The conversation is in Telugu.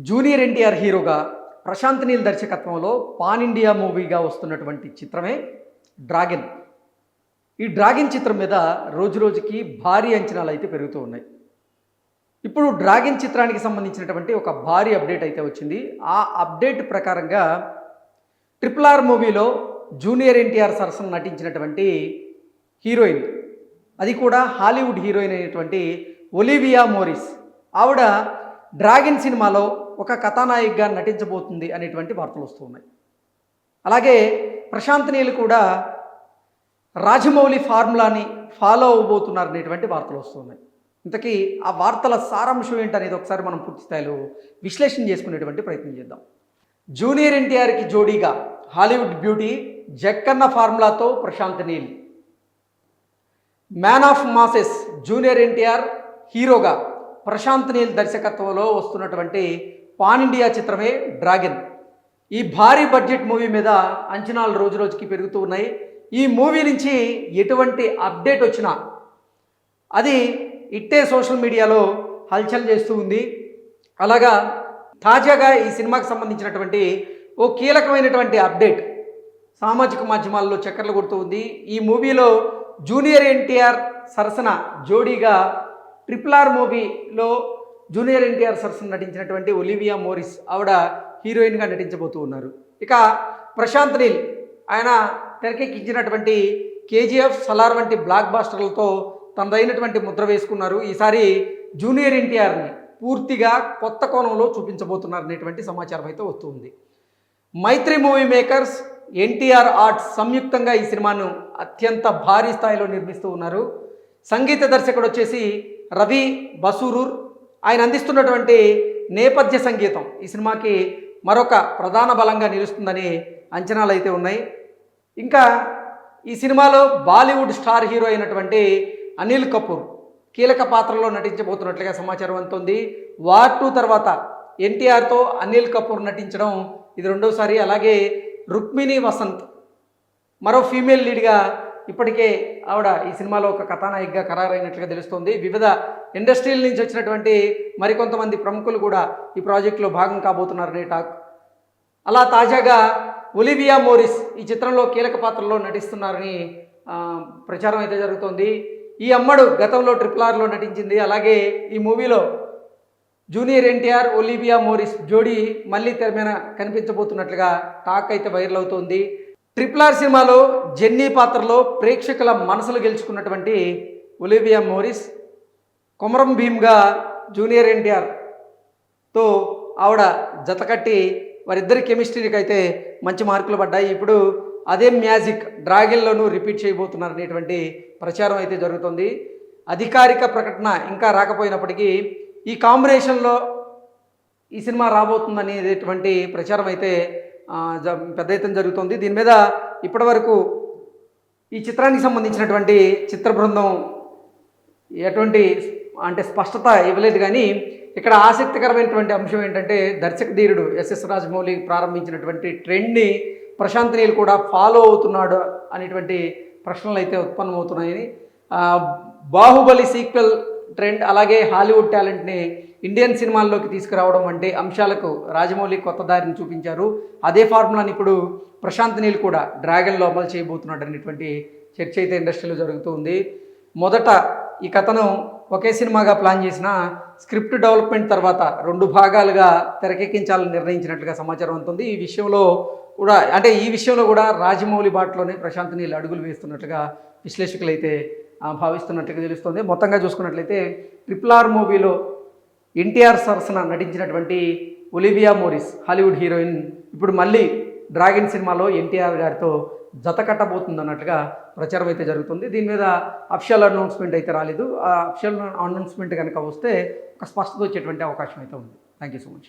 జూనియర్ ఎన్టీఆర్ హీరోగా ప్రశాంత్ నీల్ దర్శకత్వంలో పాన్ ఇండియా మూవీగా వస్తున్నటువంటి చిత్రమే డ్రాగన్. ఈ డ్రాగన్ చిత్రం మీద రోజురోజుకి భారీ అంచనాలు అయితే పెరుగుతూ ఉన్నాయి. ఇప్పుడు డ్రాగన్ చిత్రానికి సంబంధించినటువంటి ఒక భారీ అప్డేట్ అయితే వచ్చింది. ఆ అప్డేట్ ప్రకారంగా RRR మూవీలో జూనియర్ ఎన్టీఆర్ సరసన నటించినటువంటి హీరోయిన్, అది కూడా హాలీవుడ్ హీరోయిన్ అయినటువంటి ఒలివియా మోరిస్, ఆవిడ డ్రాగన్ సినిమాలో ఒక కథానాయికగా నటించబోతుంది అనేటువంటి వార్తలు వస్తూ ఉన్నాయి. అలాగే ప్రశాంత్ నీల్ కూడా రాజమౌళి ఫార్ములాని ఫాలో అవ్వబోతున్నారు అనేటువంటి వార్తలు వస్తున్నాయి. ఇంతకీ ఆ వార్తల సారాంశం ఏంటనేది ఒకసారి మనం పూర్తి స్థాయిలో విశ్లేషణ చేసుకునేటువంటి ప్రయత్నం చేద్దాం. జూనియర్ ఎన్టీఆర్కి జోడీగా హాలీవుడ్ బ్యూటీ జక్కన్న ఫార్ములాతో Prashanth Neel, man of masses junior NTR హీరోగా ప్రశాంత్ నీల్ దర్శకత్వంలో వస్తున్నటువంటి పాన్ ఇండియా చిత్రమే డ్రాగన్. ఈ భారీ బడ్జెట్ మూవీ మీద అంచనాలు రోజురోజుకి పెరుగుతూ ఉన్నాయి. ఈ మూవీ నుంచి ఎటువంటి అప్డేట్ వచ్చినా అది ఇట్టే సోషల్ మీడియాలో హల్చల్ చేస్తూ ఉంది. అలాగా తాజాగా ఈ సినిమాకి సంబంధించినటువంటి ఓ కీలకమైనటువంటి అప్డేట్ సామాజిక మాధ్యమాల్లో చక్కర్లు కొడుతూ ఉంది. ఈ మూవీలో జూనియర్ ఎన్టీఆర్ సరసన జోడీగా RRR మూవీలో జూనియర్ ఎన్టీఆర్ సరసన నటించినటువంటి ఒలివియా మోరిస్, ఆవిడ హీరోయిన్గా నటించబోతూ ఉన్నారు. ఇక ప్రశాంత్ నీల్, ఆయన తెరకెక్కించినటువంటి KGF, సలార్ వంటి బ్లాక్ బాస్టర్లతో తనదైనటువంటి ముద్ర వేసుకున్నారు. ఈసారి జూనియర్ ఎన్టీఆర్ని పూర్తిగా కొత్త కోణంలో చూపించబోతున్నారు అనేటువంటి సమాచారం అయితే వస్తుంది. మైత్రి మూవీ మేకర్స్, NTR ఆర్ట్స్ సంయుక్తంగా ఈ సినిమాను అత్యంత భారీ స్థాయిలో నిర్మిస్తూ ఉన్నారు. సంగీత దర్శకుడు వచ్చేసి రవి బసూరూర్. ఆయన అందిస్తున్నటువంటి నేపథ్య సంగీతం ఈ సినిమాకి మరొక ప్రధాన బలంగా నిలుస్తుందని అంచనాలు అయితే ఉన్నాయి. ఇంకా ఈ సినిమాలో బాలీవుడ్ స్టార్ హీరో అయినటువంటి అనిల్ కపూర్ కీలక పాత్రలో నటించబోతున్నట్లుగా సమాచారం అందుతుంది. వార్ 2 తర్వాత NTRతో అనిల్ కపూర్ నటించడం ఇది రెండోసారి. అలాగే రుక్మిణి వసంత్ మరో ఫీమేల్ లీడ్గా ఇప్పటికే ఆవిడ ఈ సినిమాలో ఒక కథానాయికగా ఖరారైనట్లుగా తెలుస్తోంది. వివిధ ఇండస్ట్రీల నుంచి వచ్చినటువంటి మరికొంతమంది ప్రముఖులు కూడా ఈ ప్రాజెక్టులో భాగం కాబోతున్నారనే టాక్. అలా తాజాగా ఒలివియా మోరిస్ ఈ చిత్రంలో కీలక పాత్రలో నటిస్తున్నారని ప్రచారం అయితే జరుగుతోంది. ఈ అమ్మడు గతంలో RRRలో నటించింది. అలాగే ఈ మూవీలో జూనియర్ ఎన్టీఆర్ ఒలివియా మోరిస్ జోడీ మళ్ళీ తెర మీద కనిపించబోతున్నట్లుగా టాక్ అయితే వైరల్ అవుతోంది. RRR సినిమాలో జెన్నీ పాత్రలో ప్రేక్షకుల మనసులు గెలుచుకున్నటువంటి ఒలివియా మోరిస్ కొమరం భీమ్గా జూనియర్ ఎన్టీఆర్తో ఆవిడ జతకట్టి వారిద్దరి కెమిస్ట్రీకి అయితే మంచి మార్కులు పడ్డాయి. ఇప్పుడు అదే మ్యాజిక్ డ్రాగన్లోనూ రిపీట్ చేయబోతున్నారు అనేటువంటి ప్రచారం అయితే జరుగుతుంది. అధికారిక ప్రకటన ఇంకా రాకపోయినప్పటికీ ఈ కాంబినేషన్లో ఈ సినిమా రాబోతుందనేటువంటి ప్రచారం అయితే పెద్ద ఎత్తున జరుగుతుంది. దీని మీద ఇప్పటివరకు ఈ చిత్రానికి సంబంధించినటువంటి చిత్ర బృందం ఎటువంటి స్పష్టత ఇవ్వలేదు. కానీ ఇక్కడ ఆసక్తికరమైనటువంటి అంశం ఏంటంటే దర్శక ధీరుడు SS రాజమౌళి ప్రారంభించినటువంటి ట్రెండ్ని ప్రశాంత్ నీల్ కూడా ఫాలో అవుతున్నాడు అనేటువంటి ప్రశ్నలు అయితే ఉత్పన్నమవుతున్నాయని, బాహుబలి సీక్వెల్ ట్రెండ్ అలాగే హాలీవుడ్ టాలెంట్ని ఇండియన్ సినిమాల్లోకి తీసుకురావడం వంటి అంశాలకు రాజమౌళి కొత్త దారిని చూపించారు. అదే ఫార్ములాని ఇప్పుడు ప్రశాంత్ నీల్ కూడా డ్రాగన్లో అమలు చేయబోతున్నాడు అనేటువంటి చర్చ అయితే ఇండస్ట్రీలో జరుగుతూ ఉంది. మొదట ఈ కథను ఒకే సినిమాగా ప్లాన్ చేసిన స్క్రిప్ట్ డెవలప్మెంట్ తర్వాత 2 భాగాలుగా తెరకెక్కించాలని నిర్ణయించినట్లుగా సమాచారం అందుతుంది. ఈ విషయంలో కూడా రాజమౌళి బాటలోనే ప్రశాంత్ నీల్ అడుగులు వేస్తున్నట్లుగా విశ్లేషకులు అయితే భావిస్తున్నట్లుగా తెలుస్తుంది. మొత్తంగా చూసుకున్నట్లయితే RRR మూవీలో NTR సరసన నటించినటువంటి ఒలివియా మోరిస్ హాలీవుడ్ హీరోయిన్ ఇప్పుడు మళ్ళీ డ్రాగన్ సినిమాలో NTR గారితో జత కట్టబోతుందన్నట్లుగా ప్రచారం అయితే జరుగుతుంది. దీని మీద అఫిషియల్ అనౌన్స్మెంట్ అయితే రాలేదు. ఆ అఫిషియల్ అనౌన్స్మెంట్ కనుక వస్తే ఒక స్పష్టత వచ్చేటువంటి అవకాశం అయితే ఉంది. Thank you so much.